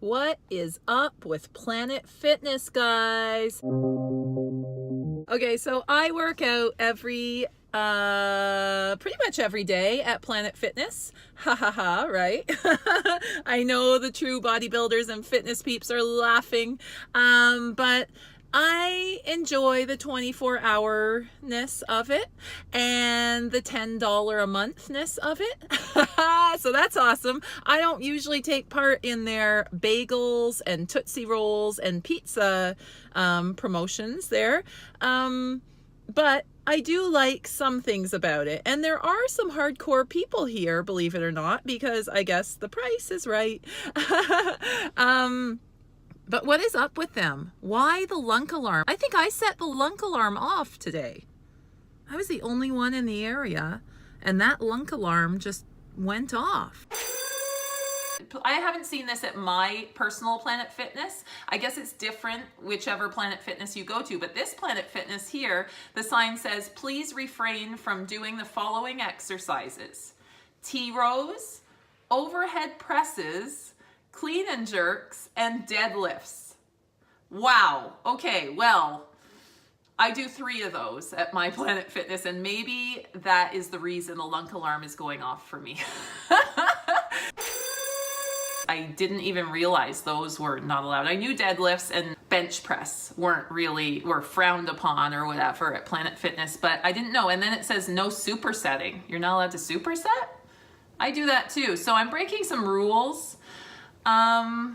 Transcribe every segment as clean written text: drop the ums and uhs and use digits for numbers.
What is up with Planet Fitness, guys? Okay, so I work out pretty much every day at Planet Fitness. Ha ha ha, right? I know the true bodybuilders and fitness peeps are laughing, but I enjoy the 24-hour-ness of it and the $10 a month-ness of it. So that's awesome. I don't usually take part in their bagels and Tootsie Rolls and pizza promotions there. But I do like some things about it. And there are some hardcore people here, believe it or not, because I guess the price is right. But what is up with them? Why the lunk alarm? I think I set the lunk alarm off today. I was the only one in the area, and that lunk alarm just went off. I haven't seen this at my personal Planet Fitness. I guess it's different whichever Planet Fitness you go to, but this Planet Fitness here, the sign says, please refrain from doing the following exercises: T-rows, overhead presses, clean and jerks, and deadlifts. Wow. Okay, well, I do 3 of those at my Planet Fitness, and maybe that is the reason the lunk alarm is going off for me. I didn't even realize those were not allowed. I knew deadlifts and bench press were frowned upon or whatever at Planet Fitness, but I didn't know. And then it says no supersetting. You're not allowed to superset? I do that too. So I'm breaking some rules. I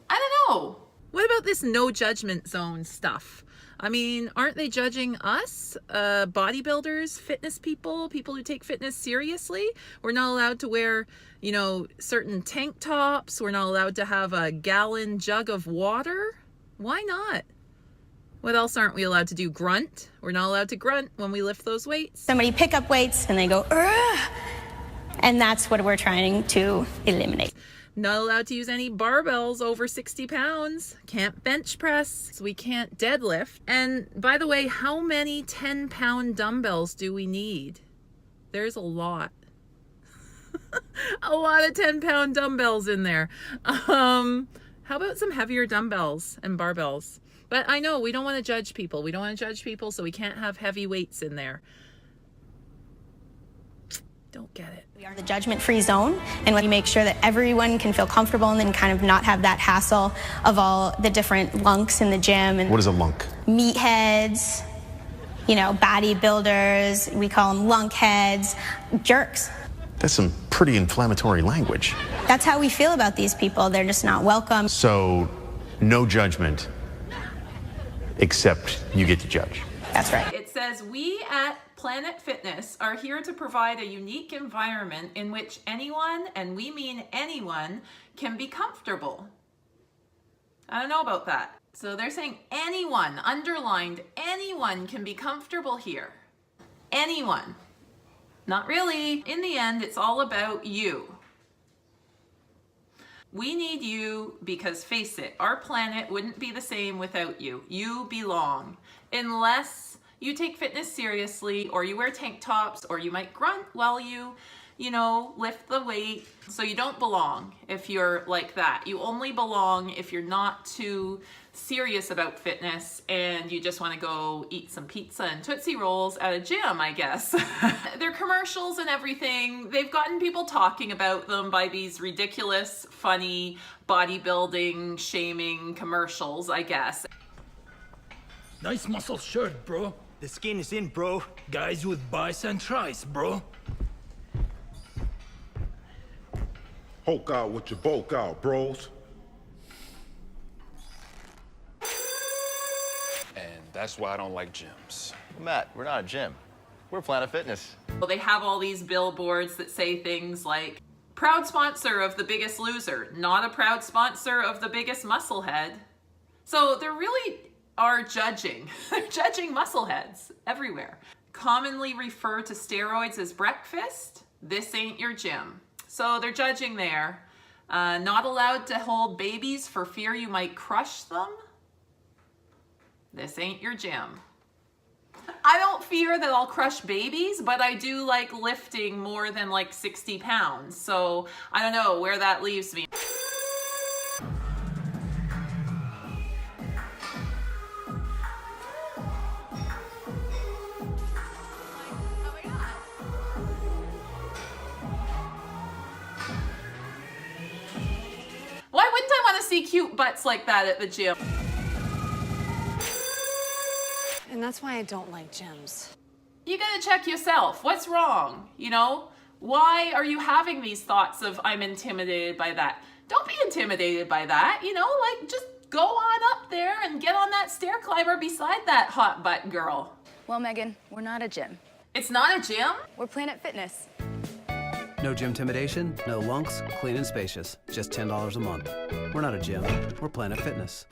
don't know. What about this no judgment zone stuff? I mean, aren't they judging us, bodybuilders, fitness people, people who take fitness seriously? We're not allowed to wear, certain tank tops. We're not allowed to have a gallon jug of water. Why not? What else aren't we allowed to do? Grunt. We're not allowed to grunt when we lift those weights. Somebody pick up weights and they go, "Ugh," and that's what we're trying to eliminate. Not allowed to use any barbells over 60 pounds. Can't bench press. So we can't deadlift. And by the way, how many 10-pound dumbbells do we need? There's a lot. A lot of 10-pound dumbbells in there. How about some heavier dumbbells and barbells? But I know we don't want to judge people. We don't want to judge people, so we can't have heavy weights in there. Don't get it. We are the judgment-free zone, and we make sure that everyone can feel comfortable and then kind of not have that hassle of all the different lunks in the gym. And what is a lunk? Meatheads, bodybuilders, we call them lunk heads, jerks. That's some pretty inflammatory language. That's how we feel about these people. They're just not welcome. So, no judgment, except you get to judge. That's right. It says, we at Planet Fitness are here to provide a unique environment in which anyone, and we mean anyone, can be comfortable. I don't know about that. So they're saying anyone, underlined, anyone can be comfortable here. Anyone. Not really. In the end, it's all about you. We need you because, face it, our planet wouldn't be the same without you. You belong. Unless you take fitness seriously, or you wear tank tops, or you might grunt while you lift the weight. So you don't belong if you're like that. You only belong if you're not too serious about fitness and you just want to go eat some pizza and Tootsie Rolls at a gym, I guess. Their commercials and everything, they've gotten people talking about them by these ridiculous, funny, bodybuilding, shaming commercials, I guess. Nice muscle shirt, bro. The skin is in, bro. Guys with biceps and tries, bro. Hulk out with your bulk out, bros. And that's why I don't like gyms. Matt, we're not a gym. We're Planet Fitness. Well, they have all these billboards that say things like, proud sponsor of The Biggest Loser, not a proud sponsor of The Biggest Musclehead. So they really are judging. They're judging muscleheads everywhere. Commonly refer to steroids as breakfast. This ain't your gym. So they're judging there. Not allowed to hold babies for fear you might crush them. This ain't your gym. I don't fear that I'll crush babies, but I do like lifting more than like 60 pounds. So I don't know where that leaves me. see cute butts like that at the gym. And that's why I don't like gyms. You gotta check yourself. What's wrong? You know? Why are you having these thoughts of I'm intimidated by that? Don't be intimidated by that, you know? Like, just go on up there and get on that stair climber beside that hot butt girl. Well, Megan, we're not a gym. It's not a gym? We're Planet Fitness. No gym intimidation, no lunks, clean and spacious. Just $10 a month. We're not a gym, we're Planet Fitness.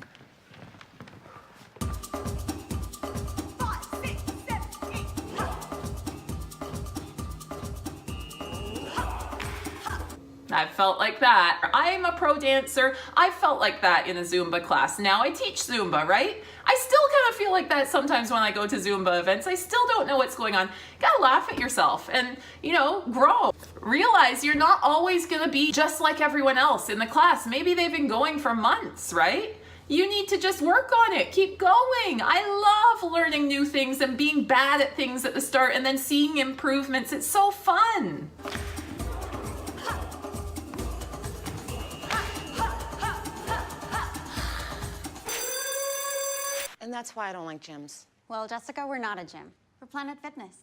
I felt like that. I'm a pro dancer. I felt like that in a Zumba class. Now I teach Zumba, right? I still kind of feel like that sometimes when I go to Zumba events. I still don't know what's going on. You gotta laugh at yourself and, you know, grow. Realize you're not always gonna be just like everyone else in the class. Maybe they've been going for months, right? You need to just work on it. Keep going. I love learning new things and being bad at things at the start and then seeing improvements. It's so fun. And that's why I don't like gyms. Well, Jessica, we're not a gym. We're Planet Fitness.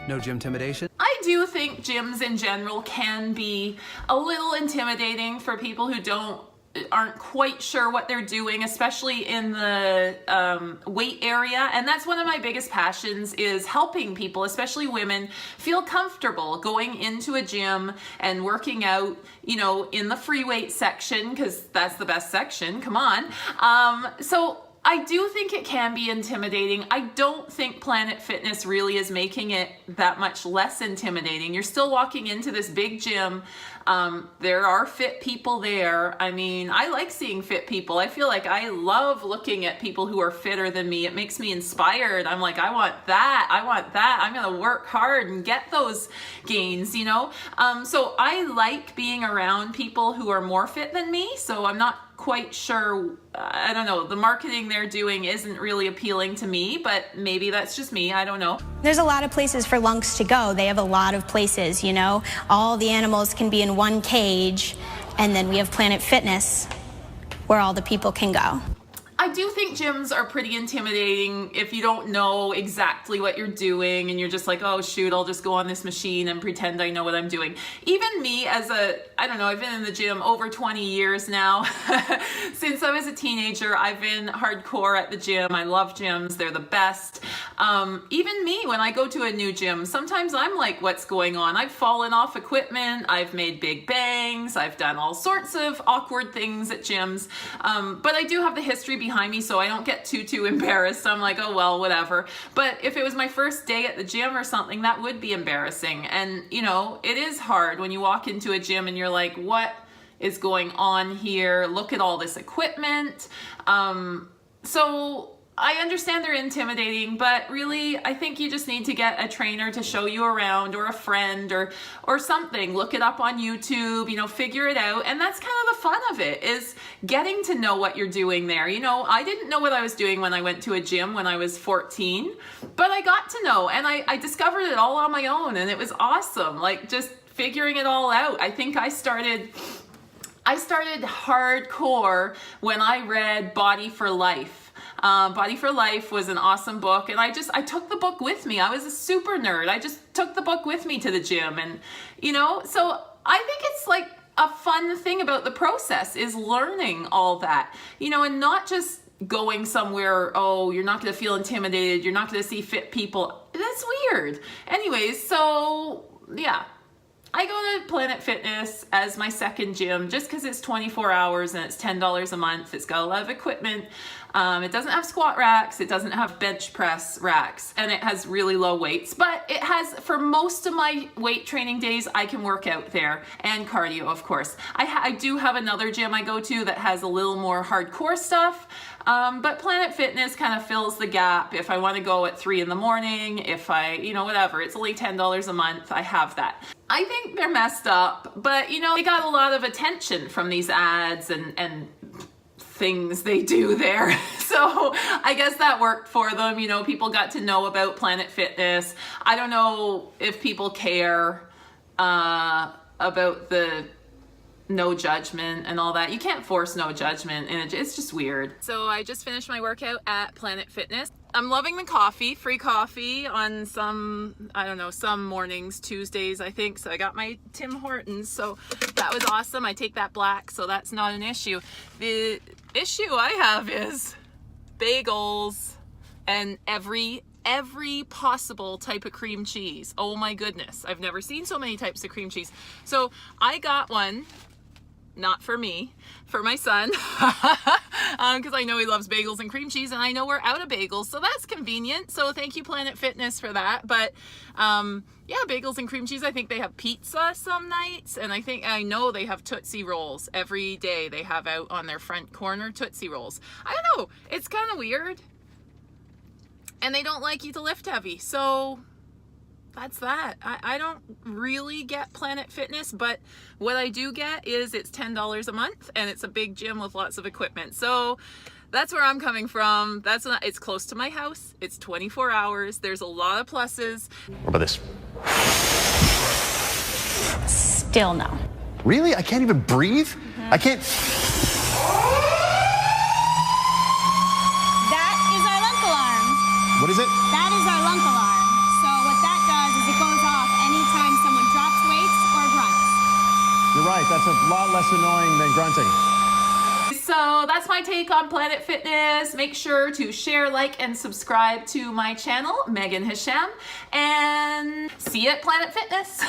No gym intimidation? I do think gyms in general can be a little intimidating for people who aren't quite sure what they're doing, especially in the weight area. And that's one of my biggest passions, is helping people, especially women, feel comfortable going into a gym and working out, you know, in the free weight section, because that's the best section. Come on. So I do think it can be intimidating. I don't think Planet Fitness really is making it that much less intimidating. You're still walking into this big gym. There are fit people there. I mean, I like seeing fit people. I feel like I love looking at people who are fitter than me. It makes me inspired. I'm like, I want that. I want that. I'm going to work hard and get those gains, you know? So I like being around people who are more fit than me. So I'm not quite sure. I don't know. The marketing they're doing isn't really appealing to me, but maybe that's just me. I don't know. There's a lot of places for lunks to go. They have a lot of places, you know. All the animals can be in one cage, and then we have Planet Fitness where all the people can go. I do think gyms are pretty intimidating if you don't know exactly what you're doing and you're just like, oh shoot, I'll just go on this machine and pretend I know what I'm doing. Even me as I don't know, I've been in the gym over 20 years now. Since I was a teenager, I've been hardcore at the gym. I love gyms, they're the best. Even me, when I go to a new gym, sometimes I'm like, what's going on? I've fallen off equipment, I've made big bangs, I've done all sorts of awkward things at gyms. But I do have the history behind me, so I don't get too embarrassed. I'm like, oh well, whatever. But if it was my first day at the gym or something, that would be embarrassing. And you know, it is hard when you walk into a gym and you're like, what is going on here? Look at all this equipment. So I understand they're intimidating, but really I think you just need to get a trainer to show you around, or a friend, or something. Look it up on YouTube, you know, figure it out. And that's kind of the fun of it, is getting to know what you're doing there. You know, I didn't know what I was doing when I went to a gym when I was 14, but I got to know, and I discovered it all on my own, and it was awesome. Like, just figuring it all out. I think I started hardcore when I read Body for Life. Body for Life was an awesome book, and I took the book with me. I was a super nerd. I just took the book with me to the gym, and you know, so I think it's like a fun thing about the process is learning all that, you know, and not just going somewhere, oh, you're not going to feel intimidated, you're not going to see fit people. That's weird. Anyways, so yeah. I go to Planet Fitness as my second gym just because it's 24 hours and it's $10 a month. It's got a lot of equipment. It doesn't have squat racks. It doesn't have bench press racks, and it has really low weights. But it has, for most of my weight training days, I can work out there, and cardio, of course. I do have another gym I go to that has a little more hardcore stuff. But Planet Fitness kind of fills the gap. If I want to go at 3 in the morning, if I, you know, whatever, it's only $10 a month, I have that. I think they're messed up, but you know, they got a lot of attention from these ads and things they do there. So I guess that worked for them. You know, people got to know about Planet Fitness. I don't know if people care about the no judgment and all that. You can't force no judgment, and it's just weird. So I just finished my workout at Planet Fitness. I'm loving the coffee, free coffee on some, I don't know, some mornings, Tuesdays, I think. So I got my Tim Hortons, so that was awesome. I take that black, so that's not an issue. The issue I have is bagels and every possible type of cream cheese. Oh my goodness, I've never seen so many types of cream cheese. So I got one, not for me, for my son, because I know he loves bagels and cream cheese, and I know we're out of bagels, so that's convenient. So thank you, Planet Fitness, for that. But yeah, bagels and cream cheese. I think they have pizza some nights, and I know they have Tootsie Rolls every day. They have out on their front corner Tootsie Rolls. I don't know, it's kind of weird. And they don't like you to lift heavy, so that's that. I don't really get Planet Fitness, but what I do get is it's $10 a month, and it's a big gym with lots of equipment. So that's where I'm coming from. It's close to my house. It's 24 hours. There's a lot of pluses. What about this? Still no. Really? I can't even breathe? I can't. That is our lunk alarm. What is it? That is our lunk alarm. So what that does is it goes off anytime someone drops weights or grunts. You're right. That's a lot less annoying than grunting. So that's my take on Planet Fitness. Make sure to share, like, and subscribe to my channel, Meagan Hesham, and see you at Planet Fitness.